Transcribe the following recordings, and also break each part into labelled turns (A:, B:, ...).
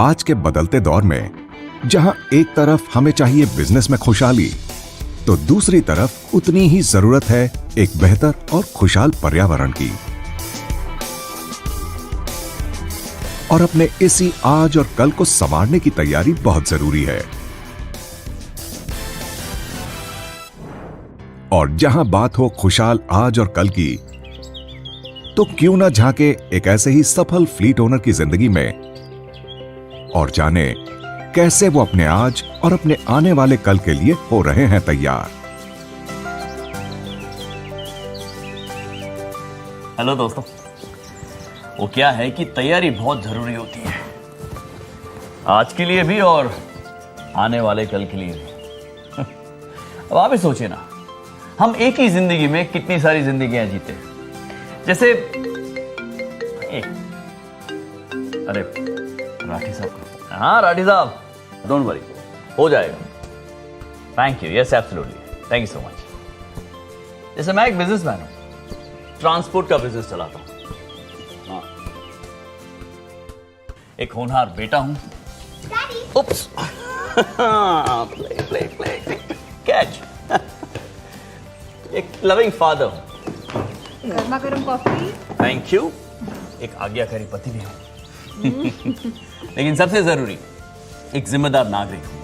A: आज के बदलते दौर में जहां एक तरफ हमें चाहिए बिजनेस में खुशहाली, तो दूसरी तरफ उतनी ही जरूरत है एक बेहतर और खुशहाल पर्यावरण की। और अपने इसी आज और कल को संवारने की तैयारी बहुत जरूरी है। और जहां बात हो खुशहाल आज और कल की, तो क्यों ना झांके एक ऐसे ही सफल फ्लीट ओनर की जिंदगी में और जाने कैसे वो अपने आज और अपने आने वाले कल के लिए हो रहे हैं तैयार।
B: हेलो दोस्तों, वो क्या है कि तैयारी बहुत जरूरी होती है, आज के लिए भी और आने वाले कल के लिए भी। अब आप ही सोचिए ना, हम एक ही जिंदगी में कितनी सारी जिंदगियां जीते। जैसे अरे राठी साहब, हाँ राठी साहब, डोंट वरी, हो जाएगा। Thank you, yes absolutely, thank you so much. जैसे मैं एक बिजनेसमैन हूं, ट्रांसपोर्ट का बिजनेस चलाता हूं। हाँ, एक होनहार बेटा हूं। उप्स, प्ले प्ले प्ले कैच। एक लविंग फादर हूं।
C: गर्मा गर्म कॉफी।
B: Thank you. एक आज्ञाकारी पति भी हूं। लेकिन सबसे जरूरी, एक जिम्मेदार नागरिक हूं।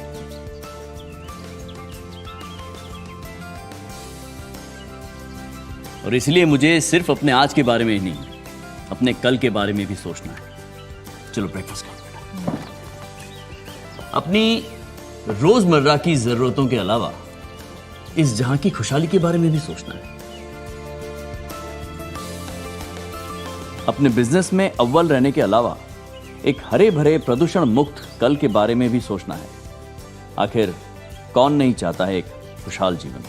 B: और इसलिए मुझे सिर्फ अपने आज के बारे में ही नहीं, अपने कल के बारे में भी सोचना है। चलो ब्रेकफास्ट करो। अपनी रोजमर्रा की जरूरतों के अलावा इस जहां की खुशहाली के बारे में भी सोचना है। अपने बिजनेस में अव्वल रहने के अलावा एक हरे भरे प्रदूषण मुक्त कल के बारे में भी सोचना है। आखिर कौन नहीं चाहता है एक खुशहाल जीवन।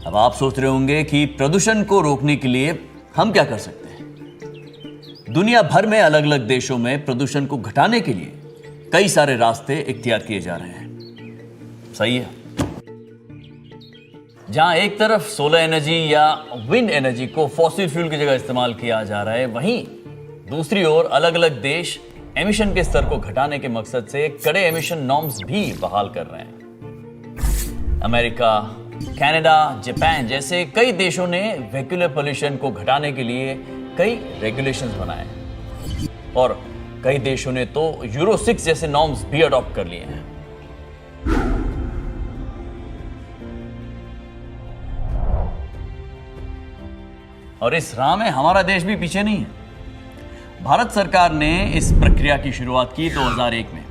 B: अब आप सोच रहे होंगे कि प्रदूषण को रोकने के लिए हम क्या कर सकते हैं। दुनिया भर में अलग अलग देशों में प्रदूषण को घटाने के लिए कई सारे रास्ते इख्तियार किए जा रहे हैं। सही है। जहां एक तरफ सोलर एनर्जी या विंड एनर्जी को फॉसिल फ्यूल की जगह इस्तेमाल किया जा रहा है, वहीं दूसरी ओर अलग अलग देश एमिशन के स्तर को घटाने के मकसद से कड़े एमिशन नॉर्म्स भी बहाल कर रहे हैं। अमेरिका, कनाडा, जापान जैसे कई देशों ने वेहिकुलर पोल्यूशन को घटाने के लिए कई रेगुलेशंस बनाए और कई देशों ने तो यूरो 6 जैसे नॉर्म्स भी अडॉप्ट कर लिए हैं। और इस राह में हमारा देश भी पीछे नहीं है। भारत सरकार ने इस प्रक्रिया की शुरुआत की 2001 में।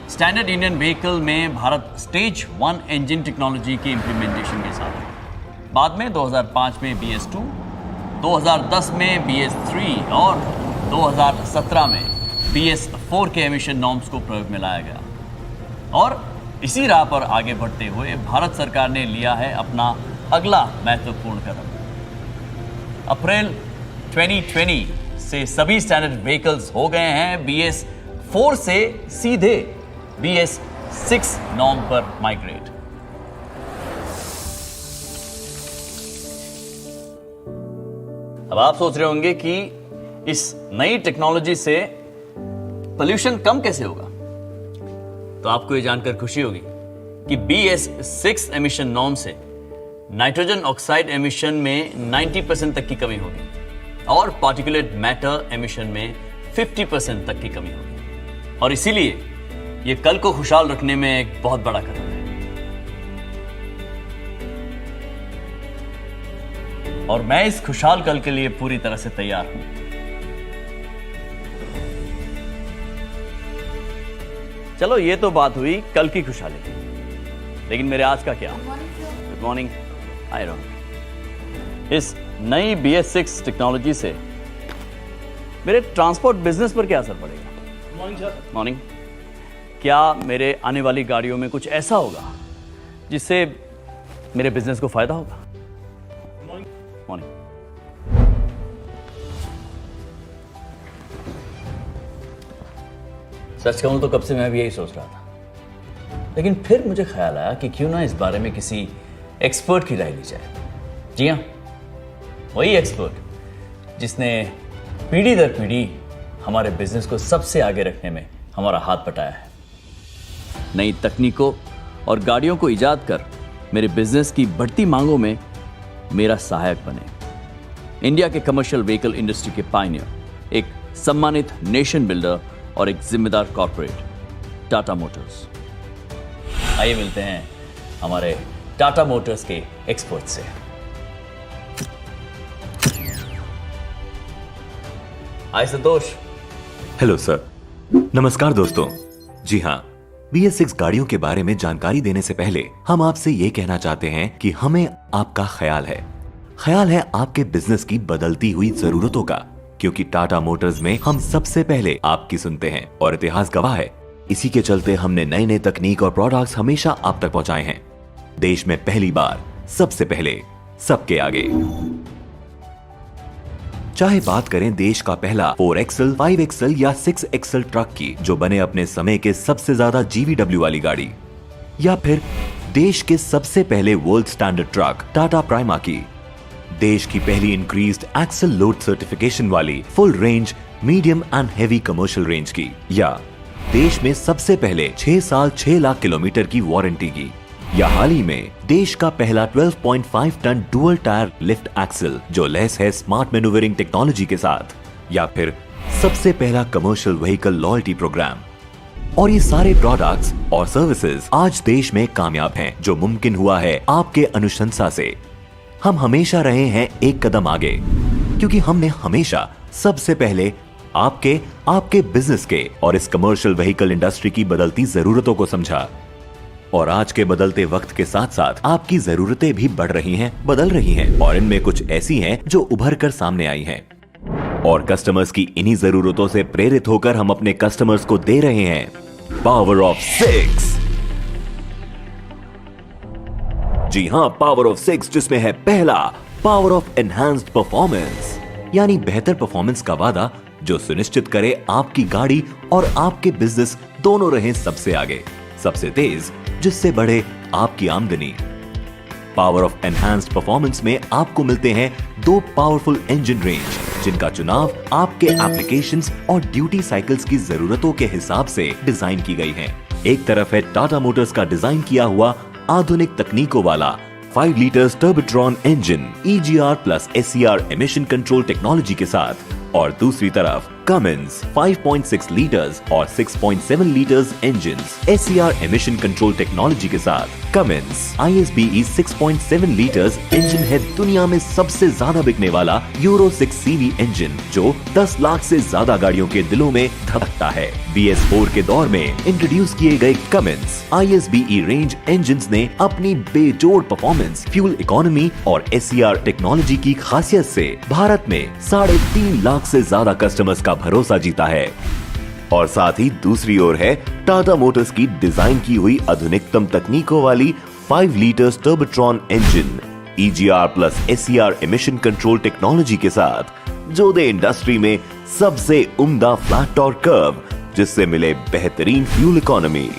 B: स्टैंडर्ड इंडियन व्हीकल में भारत स्टेज 1 इंजन टेक्नोलॉजी के इंप्लीमेंटेशन के साथ, बाद में 2005 में BS2, 2010 में BS3 और 2017 में BS4 के एमिशन नॉर्म्स को प्रयोग में लाया गया। और इसी राह पर आगे बढ़ते हुए भारत सरकार ने लिया है अपना अगला महत्वपूर्ण कदम। अप्रैल 2020 से सभी स्टैंडर्ड व्हीकल्स हो गए हैं BS4 से सीधे BS6 नॉर्म पर माइग्रेट। अब आप सोच रहे होंगे कि इस नई टेक्नोलॉजी से पोल्यूशन कम कैसे होगा। तो आपको यह जानकर खुशी होगी कि BS6 एमिशन नॉर्म से नाइट्रोजन ऑक्साइड एमिशन में 90% तक की कमी होगी और पार्टिकुलेट मैटर एमिशन में 50% तक की कमी होगी। और इसीलिए यह कल को खुशहाल रखने में एक बहुत बड़ा कदम है। और मैं इस खुशहाल कल के लिए पूरी तरह से तैयार हूं। चलो, ये तो बात हुई कल की खुशहाली की, लेकिन मेरे आज का क्या। Good morning. आई नो, इस नई BS6 टेक्नोलॉजी से मेरे ट्रांसपोर्ट बिजनेस पर क्या असर पड़ेगा। Morning sir. मॉर्निंग। क्या मेरे आने वाली गाड़ियों में कुछ ऐसा होगा जिससे मेरे बिजनेस को फायदा होगा। मॉर्निंग। मॉर्निंग। सच कहूं तो कब से मैं भी यही सोच रहा था, लेकिन फिर मुझे ख्याल आया कि क्यों ना इस बारे में किसी एक्सपर्ट की राय ली जाए। जी हाँ, वही एक्सपर्ट जिसने पीढ़ी दर पीढ़ी हमारे बिजनेस को सबसे आगे रखने में हमारा हाथ बटाया है। नई तकनीकों और गाड़ियों को इजाद कर मेरे बिजनेस की बढ़ती मांगों में मेरा सहायक बने। इंडिया के कमर्शियल व्हीकल इंडस्ट्री के पायनियर, एक सम्मानित नेशन बिल्डर और एक जिम्मेदार कॉर्पोरेट, टाटा मोटर्स। आइए मिलते हैं हमारे टाटा मोटर्स के एक्सपर्ट से। हाय संतोष।
C: Hello sir. नमस्कार दोस्तों। जी हाँ, BS6 गाड़ियों के बारे में जानकारी देने से पहले हम आपसे ये कहना चाहते हैं कि हमें आपका ख्याल है आपके बिजनेस की बदलती हुई जरूरतों का, क्योंकि टाटा मोटर्स में हम सबसे पहले आपकी सुनते हैं और इतिहास गवाह है। इसी के चलते हमने नए नए तकनीक और प्रोडक्ट्स हमेशा आप तक पहुंचाए हैं। देश में पहली बार, सबसे पहले, सबके आगे। चाहे बात करें देश का पहला 4XL, 5XL या 6XL ट्रक की, जो बने अपने समय के सबसे ज्यादा GVW वाली गाड़ी, या फिर देश के सबसे पहले world standard truck Tata prima की, देश की पहली इंक्रीज्ड एक्सल लोड सर्टिफिकेशन वाली full range medium and heavy commercial range की, या देश में सबसे पहले 6 साल 6 लाख किलोमीटर की वारंटी की, या हाल ही में देश का पहला 12.5 ton dual tyre lift axle जो लैस है स्मार्ट मैन्यूवरिंग टेक्नोलॉजी के साथ, या फिर सबसे पहला कमर्शियल व्हीकल लॉयल्टी प्रोग्राम। और ये सारे प्रोडक्ट्स और सर्विसेज आज देश में कामयाब हैं, जो मुमकिन हुआ है आपके अनुशंसा से। हम हमेशा रहे हैं एक कदम आगे, क्योंकि हमने हमेशा सबसे पहले आपके बिजनेस के और इस कमर्शियल व्हीकल इंडस्ट्री की बदलती जरूरतों को समझा। और आज के बदलते वक्त के साथ साथ आपकी जरूरतें भी बढ़ रही हैं, बदल रही हैं, और इनमें कुछ ऐसी हैं जो उभर कर सामने आई हैं। और कस्टमर्स की इन्हीं जरूरतों से प्रेरित होकर हम अपने कस्टमर्स को दे रहे हैं पावर ऑफ 6। जी हां, पावर ऑफ 6, जिसमें है पहला पावर ऑफ एनहांस्ड परफॉर्मेंस, यानी बेहतर परफॉर्मेंस का वादा जो सुनिश्चित करे आपकी गाड़ी और आपके बिजनेस दोनों रहें सबसे आगे, सबसे तेज, जिससे बढ़े आपकी आमदनी। पावर ऑफ एनहांस्ड परफॉर्मेंस में आपको मिलते हैं 2 पावरफुल इंजन रेंज, जिनका चुनाव आपके एप्लीकेशंस और ड्यूटी साइकिल्स की जरूरतों के हिसाब से डिजाइन की गई है। एक तरफ है टाटा मोटर्स का डिजाइन किया हुआ आधुनिक तकनीकों वाला 5 litres Turbotron engine EGR plus SCR emission control technology के साथ, और दूसरी तरफ कमिंस 5.6 लीटर्स और 6.7 litres engines SCR emission control technology के साथ। कमिंस ISBE 6.7 लीटर्स इंजन है दुनिया में सबसे ज्यादा बिकने वाला यूरो 6 CV इंजन, जो 10 लाख से ज्यादा गाड़ियों के दिलों में धड़कता है। BS4 के दौर में इंट्रोड्यूस किए गए कमिंस ISBE रेंज इंजन्स ने अपनी बेजोड़ परफॉर्मेंस, फ्यूल इकोनॉमी और SCR टेक्नोलॉजी की खासियत से भारत में 3.5 लाख से ज्यादा कस्टमर्स का भरोसा जीता है। और साथ ही दूसरी ओर है टाटा मोटर्स की डिजाइन की हुई आधुनिकतम तकनीकों वाली 5 litres Turbotron engine EGR plus SCR emission control technology के साथ, जो दे इंडस्ट्री में सबसे उम्दा फ्लैट टॉर्क कर्व, जिससे मिले बेहतरीन फ्यूल इकोनॉमी।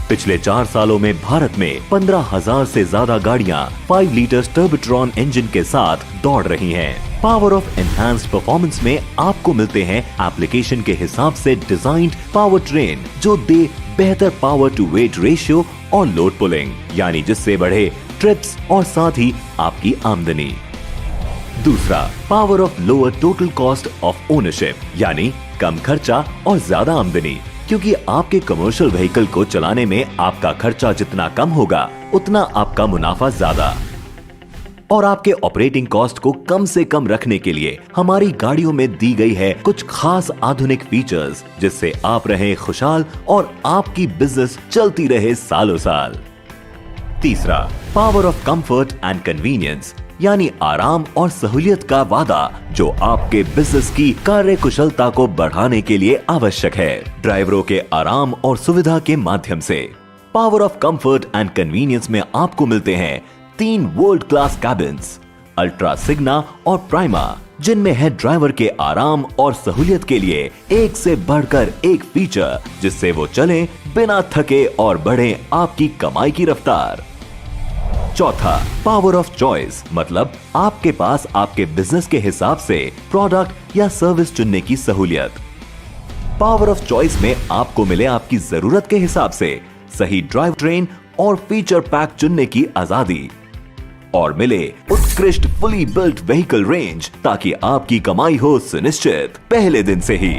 C: पिछले 4 सालों में भारत में 15,000 से ज्यादा गाड़ियां 5 लीटर्स टर्बोट्रॉन इंजन के साथ दौड़ रही हैं। पावर ऑफ एनहांस्ड परफॉर्मेंस में आपको मिलते हैं एप्लीकेशन के हिसाब से डिजाइन्ड पावर ट्रेन, जो दे बेहतर पावर टू वेट रेशियो और लोड पुलिंग, यानी जिससे बढ़े ट्रिप्स और साथ ही आपकी आमदनी। दूसरा, power of lower total cost of ownership, यानी कम खर्चा और ज्यादा आमदनी, क्योंकि आपके कमर्शियल व्हीकल को चलाने में आपका खर्चा जितना कम होगा उतना आपका मुनाफा ज्यादा। और आपके ऑपरेटिंग कॉस्ट को कम से कम रखने के लिए हमारी गाड़ियों में दी गई है कुछ खास आधुनिक फीचर्स, जिससे आप रहे खुशहाल और आपकी बिजनेस चलती रहे सालों साल। तीसरा, power of comfort and convenience, यानी आराम और सहूलियत का वादा, जो आपके बिजनेस की कार्य कुशलता को बढ़ाने के लिए आवश्यक है, ड्राइवरों के आराम और सुविधा के माध्यम से। Power of comfort and convenience में आपको मिलते हैं 3 वर्ल्ड क्लास कैबिन्स, अल्ट्रा, सिग्ना और प्राइमा, जिनमें है ड्राइवर के आराम और सहूलियत के लिए एक से बढ़कर एक फीचर, जिससे वो चले बिना थके और बढ़े आपकी कमाई की रफ्तार। चौथा, पावर ऑफ चॉइस, मतलब आपके पास आपके बिजनेस के हिसाब से प्रोडक्ट या सर्विस चुनने की सहूलियत। पावर ऑफ चॉइस में आपको मिले आपकी जरूरत के हिसाब से सही ड्राइव ट्रेन और फीचर पैक चुनने की आजादी, और मिले उत्कृष्ट फुली बिल्ट व्हीकल रेंज ताकि आपकी कमाई हो सुनिश्चित पहले दिन से ही।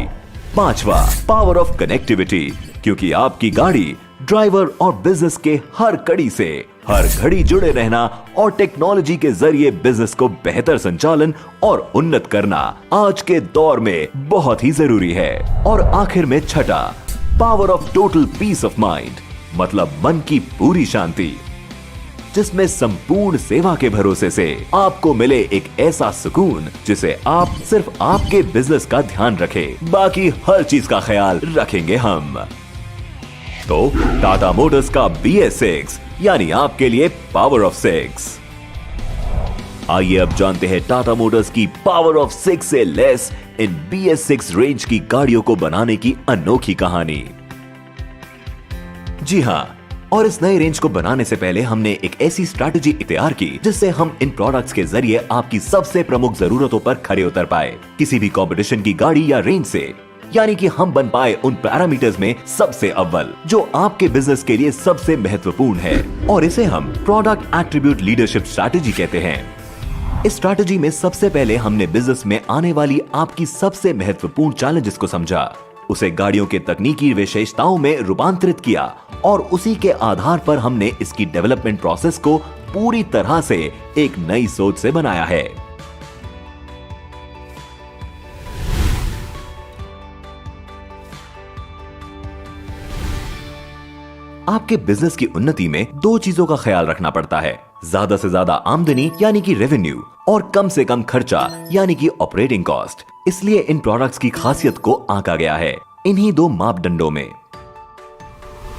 C: पांचवा, पावर ऑफ कनेक्टिविटी, क्योंकि आपकी गाड़ी ड्राइवर और बिजनेस के हर कड़ी से हर घड़ी जुड़े रहना और टेक्नोलॉजी के जरिए बिजनेस को बेहतर संचालन और उन्नत करना आज के दौर में बहुत ही जरूरी है। और आखिर में छठा, power of total peace of mind, मतलब मन की पूरी शांति, जिसमें संपूर्ण सेवा के भरोसे से आपको मिले एक ऐसा सुकून जिसे आप सिर्फ आपके बिजनेस का ध्यान रखें, बाकी हर चीज का ख्याल रखेंगे हम। तो टाटा मोटर्स का BS6 यानी आपके लिए पावर ऑफ 6। आइए अब जानते हैं टाटा मोटर्स की पावर ऑफ 6 से लेस इन BS6 रेंज की गाड़ियों को बनाने की अनोखी कहानी। जी हां, और इस नए रेंज को बनाने से पहले हमने एक ऐसी स्ट्रैटेजी इख्तियार की जिससे हम इन प्रोडक्ट्स के जरिए आपकी सबसे प्रमुख जरूरतों पर खरे उतर पाए किसी भी कंपटीशन की गाड़ी या रेंज से, यानी कि हम बन पाए उन पैरामीटर्स में सबसे अव्वल जो आपके बिजनेस के लिए सबसे महत्वपूर्ण है, और इसे हम प्रोडक्ट एट्रीब्यूट लीडरशिप स्ट्रैटेजी कहते हैं। इस स्ट्रैटेजी में सबसे पहले हमने बिजनेस में आने वाली आपकी सबसे महत्वपूर्ण चैलेंजेस को समझा, उसे गाड़ियों के तकनीकी विशेषताओं में रूपांतरित किया और उसी के आधार पर हमने इसकी डेवलपमेंट प्रोसेस को पूरी तरह से एक नई सोच से बनाया है। आपके बिजनेस की उन्नति में दो चीजों का ख्याल रखना पड़ता है, ज्यादा से ज्यादा आमदनी यानी कि रेवेन्यू और कम से कम खर्चा यानी कि ऑपरेटिंग कॉस्ट। इसलिए इन प्रोडक्ट्स की खासियत को आंका गया है इन्हीं दो मापदंडों में,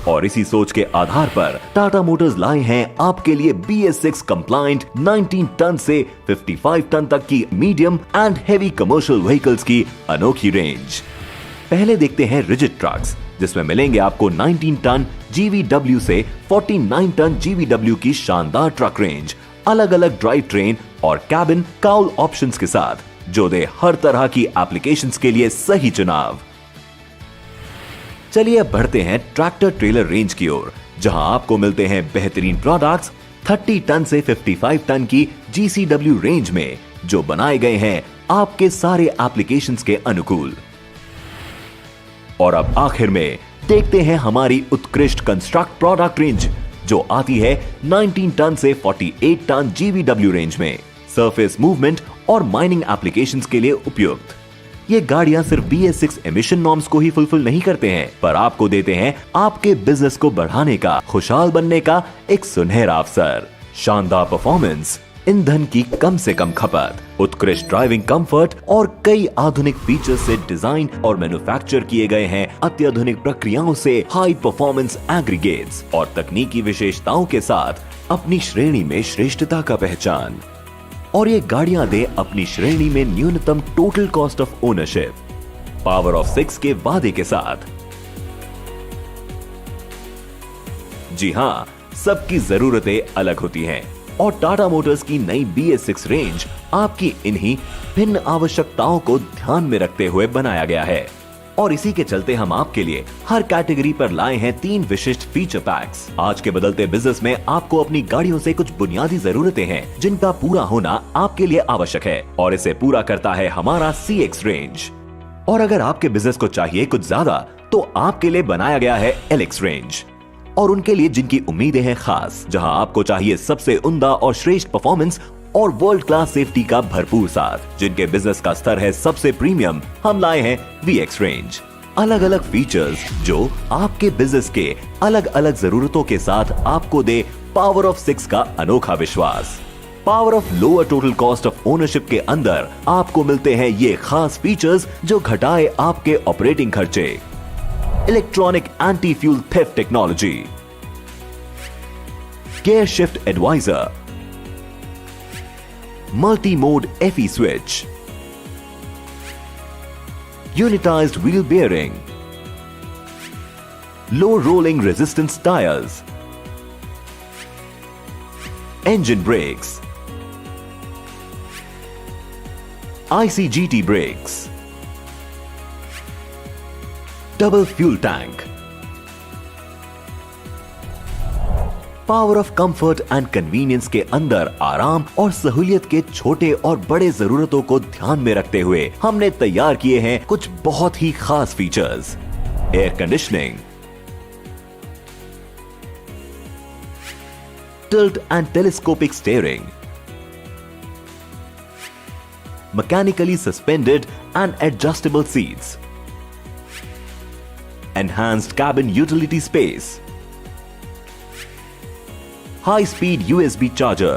C: और इसी सोच के आधार पर टाटा मोटर्स लाए हैं आपके लिए BS6 कंप्लायंट 19 टन से 55 टन तक की medium and heavy commercial vehicles की अनोखी रेंज। पहले देखते हैं रिजिड ट्रक्स, जिसमें मिलेंगे आपको 19 टन GVW से 49 टन GVW की शानदार ट्रक रेंज, अलग अलग ड्राइव ट्रेन और कैबिन काउल ऑप्शंस के साथ, जो दे हर तरह की एप्लीकेशंस के लिए सही चुनाव। चलिए अब बढ़ते हैं ट्रैक्टर ट्रेलर रेंज की ओर, जहां आपको मिलते हैं बेहतरीन प्रोडक्ट्स 30 टन से 55 टन की GCW रेंज में, जो बनाए गए हैं आपके सारे एप्लीकेशंस के अनुकूल। और अब आखिर में देखते हैं हमारी उत्कृष्ट कंस्ट्रक्ट प्रोडक्ट रेंज, जो आती है 19 टन से 48 टन GVW रेंज में, सरफेस मूवमेंट और माइनिंग एप्लीकेशंस के लिए उपयुक्त। ये गाड़ियां सिर्फ BS6 एमिशन नॉर्म्स को ही फुलफिल नहीं करते हैं, पर आपको देते हैं आपके बिजनेस को बढ़ाने का, खुशहाल बनने का एक सुनहरा अवसर। शानदार परफॉर्मेंस, ईंधन की कम से कम खपत, उत्कृष्ट ड्राइविंग कंफर्ट और कई आधुनिक फीचर्स से डिजाइन और मैन्युफैक्चर किए गए हैं अत्याधुनिक प्रक्रियाओं से हाई परफॉर्मेंस एग्रीगेट्स और तकनीकी विशेषताओं के साथ अपनी श्रेणी में श्रेष्ठता का पहचान। और ये गाड़ियां दे अपनी श्रेणी में न्यूनतम total cost of ownership, power of 6 के वादे के साथ। जी हां, सबकी जरूरतें अलग होती हैं और टाटा मोटर्स की नई BS6 रेंज आपकी इन्हीं भिन्न आवश्यकताओं को ध्यान में रखते हुए बनाया गया है, और इसी के चलते हम आपके लिए हर कैटेगरी पर लाए हैं 3 विशिष्ट फीचर पैक्स। आज के बदलते बिजनेस में आपको अपनी गाड़ियों से कुछ बुनियादी जरूरतें हैं जिनका पूरा होना आपके लिए आवश्यक है, और इसे पूरा करता है हमारा CX रेंज। और अगर आपके बिजनेस को चाहिए कुछ ज्यादा, तो आपके लिए बनाया गया है LX रेंज, और उनके लिए जिनकी उम्मीदें हैं खास, जहां आपको चाहिए सबसे उम्दा और श्रेष्ठ परफॉर्मेंस और वर्ल्ड क्लास सेफ्टी का भरपूर साथ, जिनके बिजनेस का स्तर है सबसे प्रीमियम, हम लाए हैं VX रेंज। अलग अलग फीचर्स जो आपके बिजनेस के अलग अलग जरूरतों के साथ आपको दे पावर ऑफ 6 का अनोखा विश्वास। Power of lower total cost of ownership के अंदर आपको मिलते हैं ये खास फीचर्स जो घटाए आपके ऑपरेटिंग खर्चे। Electronic anti fuel theft technology, gear shift advisor, multi-mode FE switch, unitized wheel bearing, low rolling resistance tires, engine brakes, ICGT brakes, double fuel tank, power of comfort and convenience के अंदर आराम और सहूलियत के छोटे और बड़े जरूरतों को ध्यान में रखते हुए हमने तैयार किए हैं कुछ बहुत ही खास features. Air conditioning, tilt and telescopic steering, mechanically suspended and adjustable seats, enhanced cabin utility space, high-speed USB charger,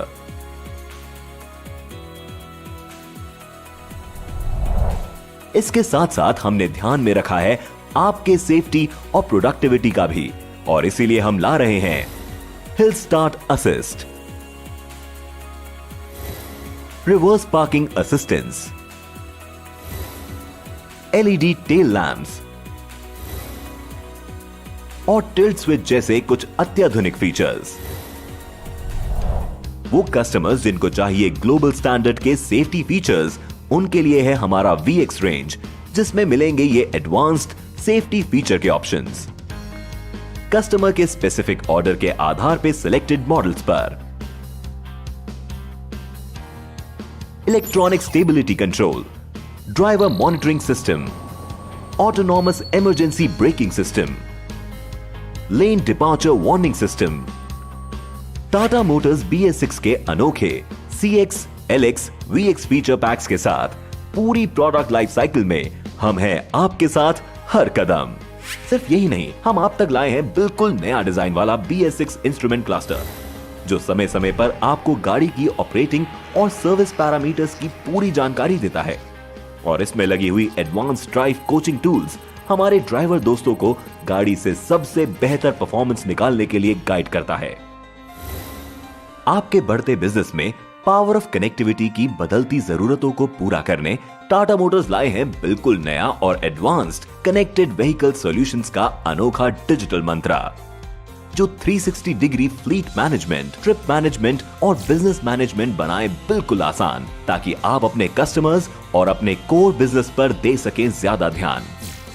C: इसके साथ साथ हमने ध्यान में रखा है आपके सेफ्टी और प्रोडक्टिविटी का भी, और इसीलिए हम ला रहे हैं hill start assist, reverse parking assistance, LED tail lamps और टिल्ट स्विच जैसे कुछ अत्याधुनिक फीचर्स। वो कस्टमर्स जिनको चाहिए ग्लोबल स्टैंडर्ड के सेफ्टी फीचर्स, उनके लिए है हमारा VX रेंज, जिसमें मिलेंगे ये एडवांस्ड सेफ्टी फीचर के ऑप्शंस। कस्टमर के स्पेसिफिक ऑर्डर के आधार पे सिलेक्टेड मॉडल्स पर electronic stability control, driver monitoring system, autonomous emergency braking system, lane departure warning system. Tata Motors BS6 के अनोखे CX, LX, VX feature PACS के साथ पूरी प्रोडक्ट लाइफ साइकिल में हम हैं आपके साथ हर कदम। सिर्फ यही नहीं, हम आप तक लाए हैं बिल्कुल नया डिजाइन वाला BS6 इंस्ट्रूमेंट क्लस्टर, जो समय समय पर आपको गाड़ी की ऑपरेटिंग और सर्विस पैरामीटर्स की पूरी जानकारी देता है। और इसमें लगी हुई एडवांस ड्राइव कोचिंग टूल्स हमारे ड्राइवर दोस्तों को गाड़ी से सबसे बेहतर परफॉर्मेंस निकालने के लिए गाइड करता है। आपके बढ़ते बिजनेस में पावर ऑफ कनेक्टिविटी की बदलती जरूरतों को पूरा करने टाटा मोटर्स लाए हैं बिल्कुल नया और एडवांस्ड कनेक्टेड व्हीकल सॉल्यूशंस का अनोखा डिजिटल मंत्रा, जो 360 degree fleet management, trip management और बिजनेस मैनेजमेंट बनाए बिल्कुल आसान, ताकि आप अपने कस्टमर्स और अपने कोर बिजनेस पर दे सकें ज्यादा ध्यान।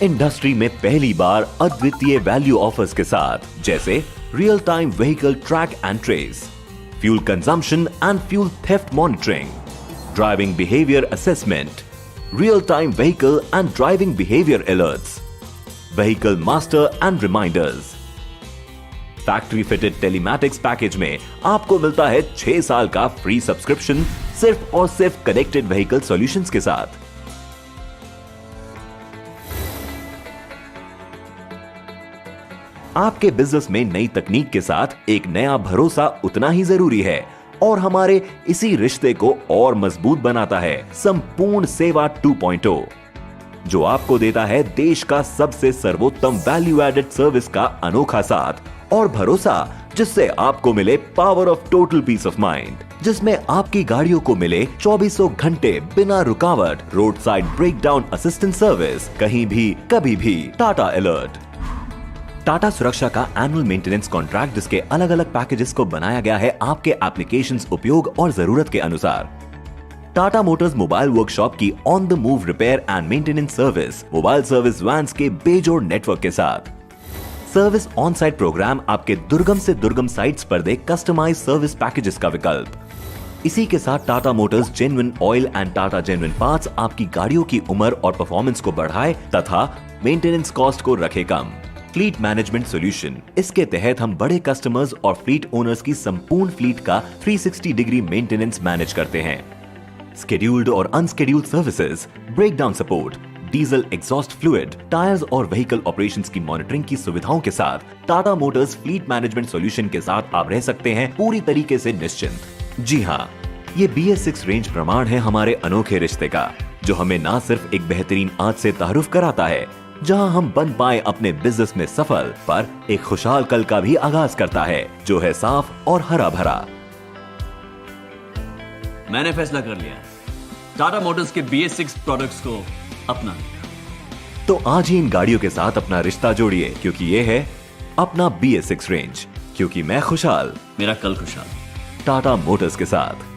C: इंडस्ट्री में पहली बार अद्वितीय वैल्यू ऑफर्स के साथ, जैसे real time vehicle track and trace, fuel consumption and fuel theft monitoring, driving behavior assessment, real-time vehicle and driving behavior alerts, vehicle master and reminders. Factory fitted telematics package में आपको मिलता है 6 साल का free subscription सिर्फ और सिर्फ connected vehicle solutions के साथ। आपके बिजनेस में नई तकनीक के साथ एक नया भरोसा उतना ही जरूरी है, और हमारे इसी रिश्ते को और मजबूत बनाता है संपूर्ण सेवा 2.0, जो आपको देता है देश का सबसे सर्वोत्तम वैल्यू एडेड सर्विस का अनोखा साथ और भरोसा, जिससे आपको मिले power of total peace of mind, जिसमें आपकी गाड़ियों को मिले 24 घंटे बिना रुकावट road side breakdown assistance service, कहीं भी कभी भी टाटा अलर्ट। टाटा सुरक्षा का एनुअल मेंटेनेंस कॉन्ट्रैक्ट, जिसके अलग अलग पैकेजेस को बनाया गया है आपके एप्लीकेशंस, उपयोग और जरूरत के अनुसार। टाटा मोटर्स मोबाइल वर्कशॉप की on the move repair and maintenance service, mobile service vans के बेजोड़ नेटवर्क के साथ। सर्विस ऑन साइट प्रोग्राम आपके दुर्गम से दुर्गम साइट्स पर दे कस्टमाइज सर्विस पैकेजेस का विकल्प। इसी के साथ Tata Motors genuine oil and Tata genuine parts आपकी गाड़ियों की उम्र और परफॉर्मेंस को बढ़ाए तथा मेंटेनेंस कॉस्ट को रखे कम। फ्लीट मैनेजमेंट सॉल्यूशन, इसके तहत हम बड़े कस्टमर्स और फ्लीट ओनर्स की संपूर्ण फ्लीट का 360 डिग्री मेंटेनेंस मैनेज करते हैं। स्केड्यूल्ड और unscheduled services, breakdown support, diesel exhaust fluid, tyres और व्हीकल ऑपरेशंस की मॉनिटरिंग की सुविधाओं के साथ Tata Motors fleet management solution के साथ आप रह सकते हैं पूरी तरीके से निश्चिंत। जी हाँ, ये BS6 रेंज प्रमाण है हमारे अनोखे रिश्ते का, जो हमें ना सिर्फ एक बेहतरीन आज से तारुफ कराता है, जहां हम बन पाए अपने बिजनेस में सफल, पर एक खुशहाल कल का भी आगाज करता है, जो है साफ और हरा भरा।
B: मैंने फैसला कर लिया, टाटा मोटर्स के BS6 प्रोडक्ट्स को अपना।
C: तो आज ही इन गाड़ियों के साथ अपना रिश्ता जोड़िए, क्योंकि ये है अपना BS6 रेंज, क्योंकि मैं खुशहाल,
B: मेरा कल खुशहाल।
C: टाटा मोटर्स के साथ।